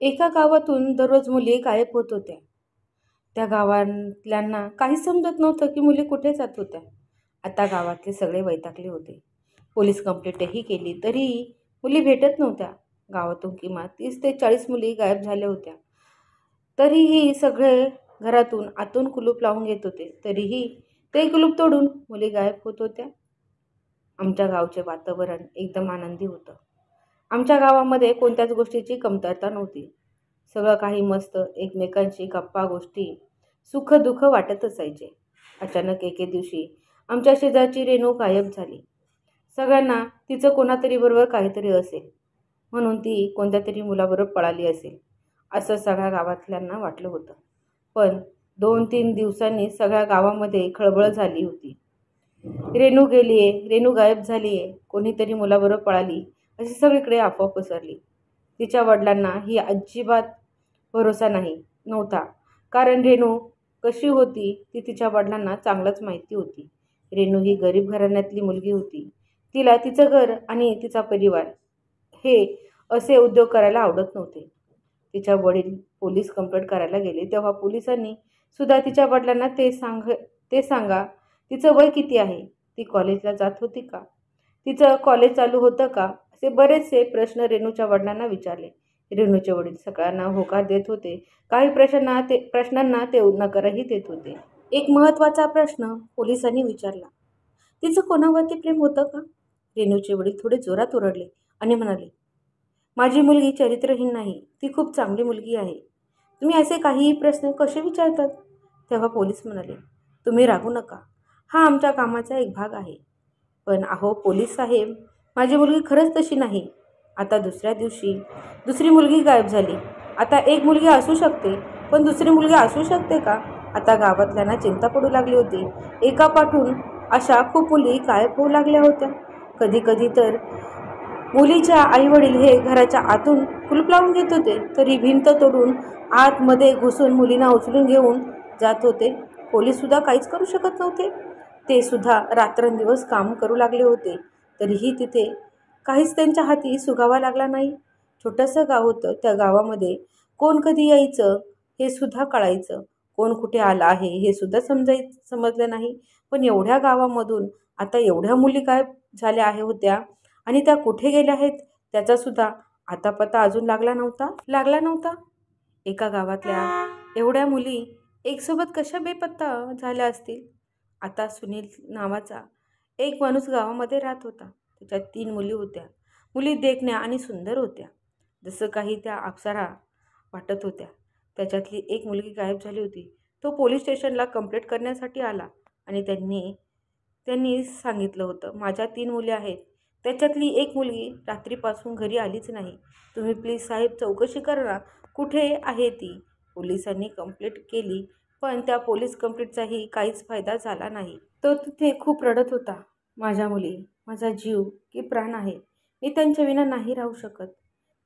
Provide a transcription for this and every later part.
एका गावातून दररोज मुली गायब होत होत्या. त्या गावातल्यांना काहीच समजत नव्हतं की मुली कुठे जात होत्या. आता गावातले सगळे वैतागले होते. पोलीस कंप्लेंटही केली तरीही मुली भेटत नव्हत्या. गावातून किमान 30 ते 40 मुली गायब झाल्या होत्या. तरीही सगळे घरातून आतून कुलूप लावून घेत होते. तरीही ते कुलूप तोडून मुली गायब होत होत्या. आमच्या गावचे वातावरण एकदम आनंदी होतं. आमच्या गावामध्ये कोणत्याच गोष्टीची कमतरता नव्हती. सगळं काही मस्त, एकमेकांशी गप्पा गोष्टी, सुख-दुःख वाटत असायचे. अचानक एके दिवशी आमच्या शेजारची रेणू गायब झाली. सगळ्यांना तिचं कोणातरी बरोबर काहीतरी असेल, म्हणून ती कोणत्यातरी मुलाबरोबर पळाली असेल, असं सगळ्या गावातल्यांना वाटलं होतं. पण 2-3 दिवसांनी सगळ्या गावामध्ये खळबळ झाली होती. रेणू गेलीये, रेणू गायब झालीये, कोणीतरी मुलाबरोबर पळाली, अशी सगळीकडे अफवा पसरली. तिच्या वडिलांना ही अजिबात भरोसा नव्हता. कारण रेणू कशी होती ती तिच्या वडिलांना चांगलंच माहिती होती. रेणू ही गरीब घराण्यातली मुलगी होती. तिला तिचं घर आणि तिचा परिवार हे असे उद्योग करायला आवडत नव्हते. तिच्या वडील पोलीस कंप्लेंट करायला गेले तेव्हा पोलिसांनी सुद्धा तिच्या वडिलांना ते सांगा तिचं वय किती आहे, ती कॉलेजला जात होती का, तिचं कॉलेज चालू होतं का, असे बरेचसे प्रश्न रेणूच्या वडिलांना विचारले. रेणूचे वडील सगळ्यांना होकार देत होते. काही प्रश्नांना ते नकारही देत होते. एक महत्त्वाचा प्रश्न पोलिसांनी विचारला, तिचं कोणावरती प्रेम होतं का? रेणूचे वडील थोडे जोरात ओरडले आणि म्हणाले, माझी मुलगी चरित्रहीन नाही, ती खूप चांगली मुलगी आहे. तुम्ही असे काहीही प्रश्न कसे विचारतात? तेव्हा पोलीस म्हणाले, तुम्ही रागू नका, हा आमच्या कामाचा एक भाग आहे. पण अहो पोलीस साहेब, माझी मुलगी खरंच तशी नाही. आता दुसऱ्या दिवशी दुसरी मुलगी गायब झाली. आता एक मुलगी असू शकते, पण दुसरी मुलगी असू शकते का? आता गावातल्यांना चिंता पडू लागली होती. एकापाठून अशा खूप मुली गायब होऊ लागल्या होत्या. कधी कधी तर मुलीच्या आईवडील हे घराच्या आतून कुलूप लावून घेत होते, तरी भिंत तोडून आतमध्ये घुसून मुलींना उचलून घेऊन जात होते. पोलीससुद्धा काहीच करू शकत नव्हते. ते सुद्धा रात्रंदिवस काम करू लागले होते. तरीही तिथे काहीच त्यांच्या हाती सुगावा लागला नाही. छोटंसं गाव होतं. त्या गावामध्ये कोण कधी यायचं हे सुद्धा कळायचं. कोण कुठे आलं आहे हे सुद्धा समजलं नाही. पण एवढ्या गावामधून आता एवढ्या मुली गायब झाल्या होत्या आणि त्या कुठे गेल्या आहेत त्याचा सुद्धा आतापता अजून लागला नव्हता. एका गावातल्या एवढ्या मुली एकसोबत कशा बेपत्ता झाल्या असतील? आता सुनील नावाचा एक माणूस गावामध्ये राहत होता. त्याच्यात 3 मुली होत्या. मुली देखण्या आणि सुंदर होत्या. जसं काही त्या अप्सरा वाटत होत्या. त्याच्यातली एक मुलगी गायब झाली होती. तो पोलीस स्टेशनला कंप्लेंट करण्यासाठी आला आणि त्यांनी सांगितलं होतं, माझ्या 3 मुली आहेत. त्याच्यातली एक मुलगी रात्रीपासून घरी आलीच नाही. तुम्ही प्लीज साहेब चौकशी करा, कुठे आहे ती? पोलिसांनी कंप्लेंट केली, पण त्या पोलीस कंप्लेंटचाही काहीच फायदा झाला नाही. तो तिथे खूप रडत होता. माझ्या मुली, माझा जीव की प्राण आहे. मी त्यांच्या विना नाही राहू शकत.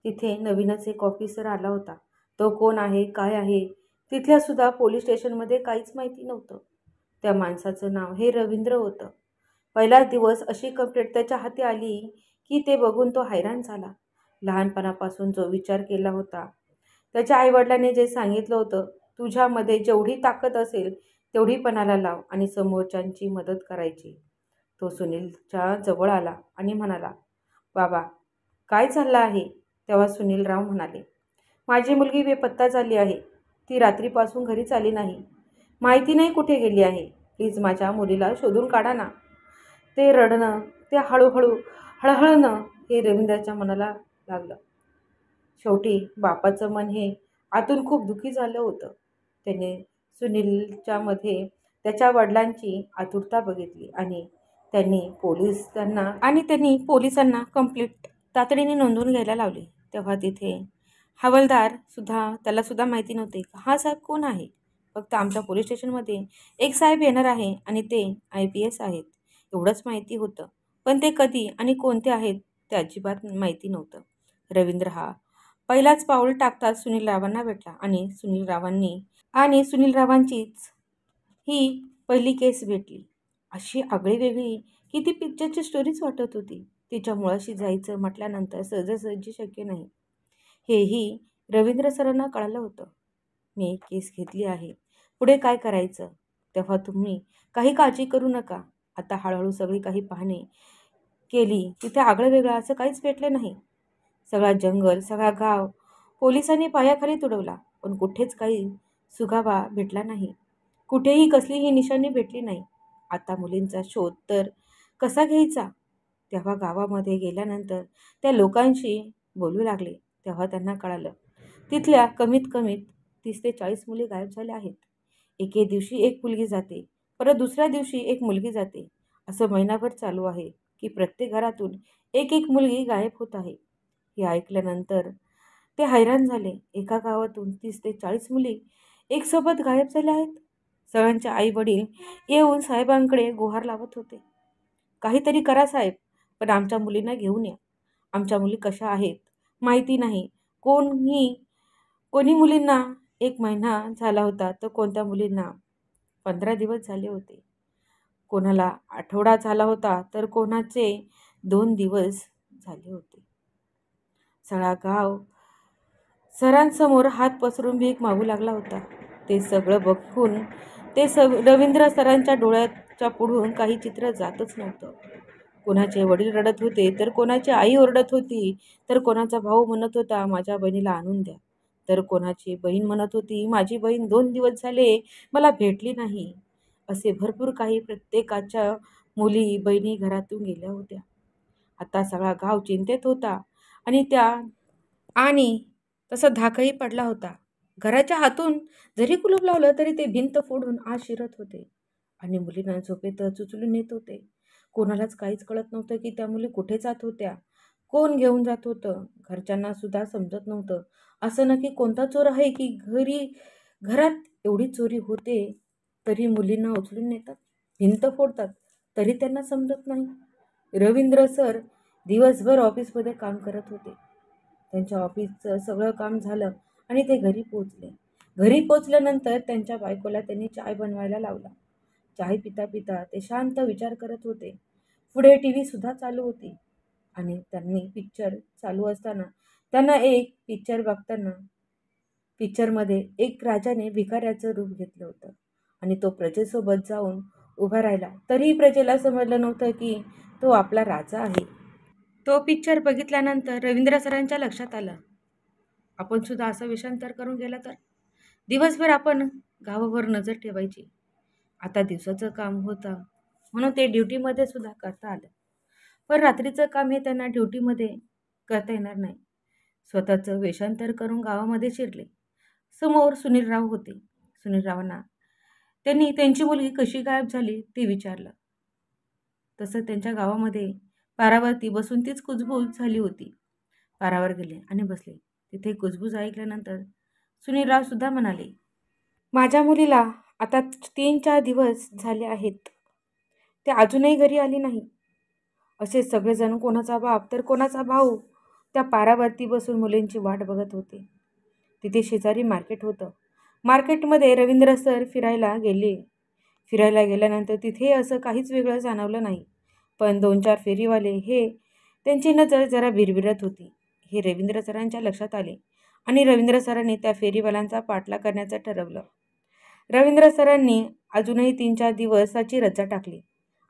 तिथे नवीनच एक ऑफिसर आला होता. तो कोण आहे, काय आहे, तिथल्या सुद्धा पोलीस स्टेशनमध्ये काहीच माहिती नव्हतं. त्या माणसाचं नाव हे रवींद्र होतं. पहिलाच दिवस अशी कंप्लेंट त्याच्या हाती आली की ते बघून तो हैराण झाला. लहानपणापासून जो विचार केला होता, त्याच्या आईवडिलांनी जे सांगितलं होतं, तुझ्यामध्ये जेवढी ताकद असेल तेवढी पणाला लाव आणि समोरच्यांची मदत करायची. तो सुनीलच्या जवळ आला आणि म्हणाला, बाबा काय चाललं आहे? तेव्हा सुनीलराव म्हणाले, माझी मुलगी बेपत्ता झाली आहे. ती रात्रीपासून घरीच आली नाही. माहिती नाही कुठे गेली आहे. प्लीज माझ्या मुलीला शोधून काढा ना. ते रडणं, ते हळूहळू हळहळणं हे रवींद्रच्या मनाला लागलं. शेवटी बापाचं मन हे आतून खूप दुःखी झालं होतं. त्याने सुनीलच्या मध्ये त्याच्या वडिलांची आतुरता बघितली आणि त्यांनी पोलिसांना कंप्लेंट तातडीने नोंदवून घ्यायला लावली. तेव्हा तिथे हवालदार त्याला सुद्धा माहिती नव्हते हा साहेब कोण आहे. फक्त आमच्या पोलीस स्टेशनमध्ये एक साहेब येणार आहे आणि ते IPS आहेत एवढंच माहिती होतं. पण ते कधी आणि कोणते आहेत ते अजिबात माहिती नव्हतं. रवींद्र हा पहिलाच पाऊल टाकताच सुनीलरावांना भेटला आणि सुनीलरावांचीच ही पहिली केस भेटली. अशी आगळीवेगळी की ती पिक्चरची स्टोरीच वाटत होती. तिच्या मुळाशी जायचं म्हटल्यानंतर सहजासहजी शक्य नाही. हेही रवींद्र सरांना कळालं होतं, मी एक केस घेतली आहे, पुढे काय करायचं. तेव्हा तुम्ही काही काळजी करू नका. आता हळूहळू सगळी काही पाहणी केली. तिथे आगळं वेगळं असं काहीच भेटलं नाही. सगळा जंगल, सगळा गाव पोलिसांनी पायाखाली तुडवला, पण कुठेच काही सुगावा भेटला नाही. कुठेही कसलीही निशाणी भेटली नाही. आता मुलींचा शोध तर कसा घ्यायचा. तेव्हा गावामध्ये गेल्यानंतर त्या लोकांशी बोलू लागले. तेव्हा त्यांना कळालं, तिथल्या कमीत कमीत 30 ते 40 मुली गायब झाल्या आहेत. एके दिवशी एक मुलगी जाते, परत दुसऱ्या दिवशी एक मुलगी जाते. असं महिनाभर चालू आहे की प्रत्येक घरातून एक एक मुलगी गायब होत आहे. हे ऐकल्यानंतर ते हैराण झाले. एका गावातून 30 ते 40 मुली एकसोबत गायब झाल्या आहेत. सगळ्यांचे आई वडील येऊन साहेबांकडे गुहार लावत होते. काहीतरी करा साहेब, पण आमच्या मुलींना घेऊन या. आमच्या मुली कशा आहेत माहिती नाही. कोणी मुलींना 1 महिना झाला होता, तर कोणत्या मुलींना 15 दिवस झाले होते. कोणाला आठवडा झाला होता, तर कोणाचे 2 दिवस झाले होते. सगळा गाव सरांसमोर हात पसरून भीक मागू लागला होता. ते सगळं बघून रवींद्र सरांच्या डोळ्याच्या पुढून काही चित्र जातच नव्हतं. कोणाचे वडील रडत होते, तर कोणाची आई ओरडत होती, तर कोणाचा भाऊ म्हणत होता, माझ्या बहिणीला आणून द्या, तर कोणाची बहीण म्हणत होती, माझी बहीण 2 दिवस झाले मला भेटली नाही. असे भरपूर काही प्रत्येकाच्या मुली बहिणी घरातून गेल्या होत्या. आता सगळा गाव चिंतेत होता आणि तसा धाकही पडला होता. घराच्या हातून जरी कुलूप लावलं तरी ते भिंत फोडून आत शिरत होते आणि मुलींना झोपेतच उचलून नेत होते. कोणालाच काहीच कळत नव्हतं की त्या मुली कुठे जात होत्या, कोण घेऊन जात होतं. घरच्यांना सुद्धा समजत नव्हतं, असं नक्की कोणता चोर आहे की घरात एवढी चोरी होते तरी मुलींना उचलून नेतात, भिंत फोडतात, तरी त्यांना समजत नाही. रवींद्र सर दिवसभर ऑफिसमध्ये काम करत होते. त्यांच्या ऑफिसचं सगळं काम झालं आणि ते घरी पोचले. घरी पोचल्यानंतर त्यांच्या बायकोला त्यांनी चाय बनवायला लावला. चाय पिता पिता ते शांत विचार करत होते. पुढे TV सुद्धा चालू होती आणि त्यांनी पिक्चर चालू असताना त्यांना एक पिक्चर बघताना पिक्चरमध्ये एक राजाने भिकाऱ्याचं रूप घेतलं होतं आणि तो प्रजेसोबत जाऊन उभा राहिला. तरीही प्रजेला समजलं नव्हतं की तो आपला राजा आहे. तो पिक्चर बघितल्यानंतर रवींद्र सरांच्या लक्षात आलं, आपण सुद्धा असं वेषांतर करून गेला तर दिवसभर आपण गावावर नजर ठेवायची. आता दिवसाचं काम होतं म्हणून ते ड्युटीमध्ये सुद्धा करता आलं, पण रात्रीचं काम हे त्यांना ड्युटीमध्ये करता येणार नाही. स्वतःचं वेषांतर करून गावामध्ये शिरले. समोर सुनीलराव होते. सुनीलरावांना त्यांनी त्यांची मुलगी कशी गायब झाली ते विचारलं. तसं त्यांच्या गावामध्ये पारावरती बसून तीच कुजबूज झाली होती. पारावर गेले आणि बसले. तिथे कुजबूज ऐकल्यानंतर सुनीलराव सुद्धा म्हणाले, माझ्या मुलीला आता 3-4 दिवस झाले आहेत, ते अजूनही घरी आली नाही. असे सगळेजण, कोणाचा बाप तर कोणाचा भाऊ, त्या पारावरती बसून मुलींची वाट बघत होते. तिथे शेजारी मार्केट होतं. मार्केटमध्ये रवींद्र सर फिरायला गेल्यानंतर तिथे असं काहीच वेगळं जाणवलं नाही, पण 2-4 फेरीवाले हे त्यांची नजर जरा बिरबिरत होती. हे रवींद्र सरांच्या लक्षात आले आणि रवींद्र सरांनी त्या फेरीवाल्यांचा पाठलाग करण्याचं ठरवलं. रवींद्र सरांनी अजूनही 3-4 दिवसाची रजा टाकली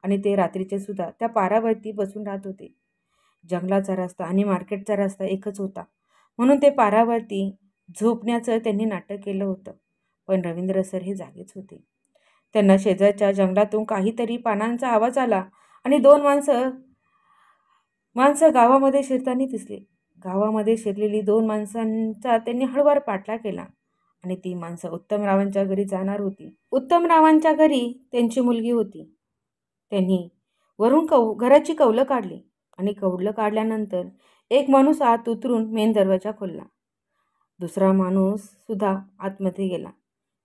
आणि ते रात्रीचे सुद्धा त्या पारावरती बसून राहत होते. जंगलाचा रस्ता आणि मार्केटचा रस्ता एकच होता, म्हणून ते पारावरती झोपण्याचं त्यांनी नाटक केलं होतं. पण रवींद्र सर हे जागेच होते. त्यांना शेजारच्या जंगलातून काहीतरी पानांचा आवाज आला आणि 2 माणसं गावामध्ये शिरताना दिसली. गावामध्ये शिरलेली 2 माणसांचा त्यांनी हळूवार पाठलाग केला आणि ती माणसं उत्तमरावांच्या घरी जाणार होती. उत्तमरावांच्या घरी त्यांची मुलगी होती. त्यांनी वरून घराची कौलं काढली आणि कौलं काढल्यानंतर एक माणूस आत उतरून मेन दरवाजा खोलला. दुसरा माणूस सुद्धा आतमध्ये गेला.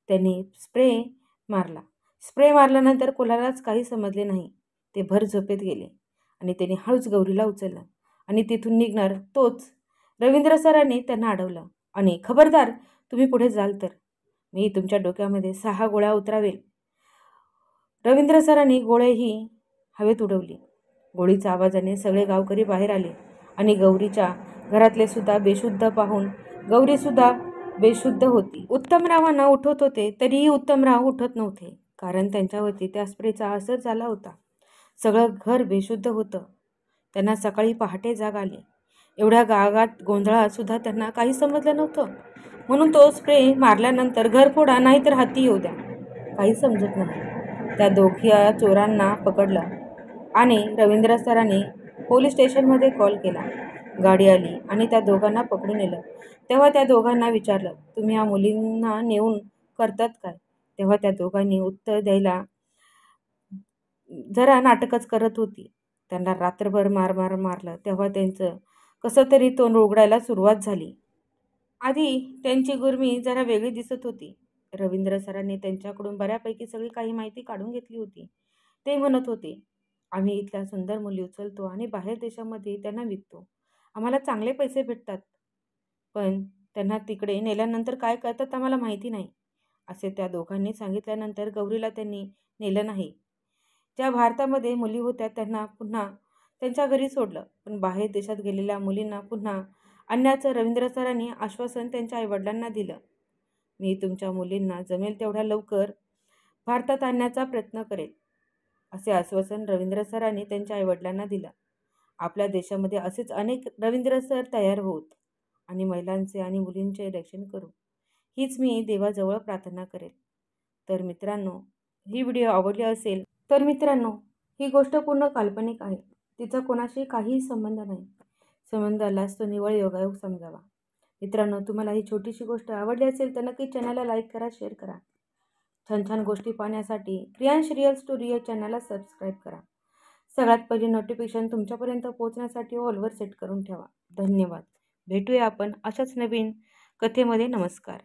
त्यांनी स्प्रे मारल्यानंतर कोणालाच काही समजले नाही. ते भर झोपेत गेले आणि त्यांनी हळूच गौरीला उचललं आणि तिथून निघणार तोच रवींद्र सरांनी त्यांना अडवलं आणि खबरदार, तुम्ही पुढे जाल तर मी तुमच्या डोक्यामध्ये 6 गोळ्या उतरावेल. रवींद्र सरांनी गोळ्याही हवेत उडवली. गोळीच्या आवाजाने सगळे गावकरी बाहेर आले आणि गौरीच्या घरातले सुद्धा बेशुद्ध पाहून गौरीसुद्धा बेशुद्ध होती. उत्तमरावांना उठवत होते तरीही उत्तमराव उठत नव्हते, कारण त्यांच्यावरती त्या स्प्रेचा असर झाला होता. सगळं घर बेशुद्ध होतं. त्यांना सकाळी पहाटे जाग आली. एवढ्या गावात गोंधळात सुद्धा त्यांना काही समजलं नव्हतं. म्हणून तो स्प्रे मारल्यानंतर घर फोडा नाहीतर हाती येऊ द्या, काही समजत नाही. त्या दोघी चोरांना पकडलं आणि रवींद्र सरांनी पोलीस स्टेशनमध्ये कॉल केला. गाडी आली आणि त्या दोघांना पकडून नेलं. तेव्हा त्या दोघांना विचारलं, तुम्ही या मुलींना नेऊन करतात काय? तेव्हा त्या दोघांनी उत्तर द्यायला जरा नाटकच करत होती. त्यांना रात्रभर मारलं. तेव्हा त्यांचं कसं तरी तोंड उघडायला सुरुवात झाली. आधी त्यांची गुरमी जरा वेगळी दिसत होती. रवींद्र सरांनी त्यांच्याकडून बऱ्यापैकी सगळी काही माहिती काढून घेतली होती. ते म्हणत होते, आम्ही इथल्या सुंदर मुली उचलतो आणि बाहेर देशामध्ये त्यांना विकतो. आम्हाला चांगले पैसे भेटतात, पण त्यांना तिकडे नेल्यानंतर काय करतात आम्हाला माहिती नाही, असे त्या दोघांनी सांगितल्यानंतर गौरीला त्यांनी नेलं नाही. ज्या भारतामध्ये मुली होत्या त्यांना पुन्हा त्यांच्या घरी सोडलं, पण बाहेर देशात गेलेल्या मुलींना पुन्हा आणण्याचं रवींद्र सरांनी आश्वासन त्यांच्या आईवडिलांना दिलं. मी तुमच्या मुलींना जमेल तेवढ्या लवकर भारतात आणण्याचा प्रयत्न करेल, असे आश्वासन रवींद्र सरांनी त्यांच्या आईवडिलांना दिलं. आपल्या देशामध्ये असेच अनेक रवींद्र सर तयार होत आणि महिलांचे आणि मुलींचे रक्षण करू, हीच मी देवाजवळ प्रार्थना करेल. तर मित्रांनो, ही व्हिडिओ आवडली असेल तर मित्रांनो, ही गोष्ट पूर्ण काल्पनिक आहे. तिचा कोणाशी काहीही संबंध नाही. संबंध आलाच तो निव्वळ योगायोग समजावा. मित्रांनो, तुम्हाला ही छोटीशी गोष्ट आवडली असेल तर नक्की चॅनलला लाईक करा, शेअर करा. छान छान गोष्टी पाहण्यासाठी क्रियांश रिअल स्टोरी या चॅनलला सबस्क्राईब करा. सगळ्यात पहिली नोटिफिकेशन तुमच्यापर्यंत पोहोचण्यासाठी ऑलवर सेट करून ठेवा. धन्यवाद. भेटूया आपण अशाच नवीन कथेमध्ये. नमस्कार.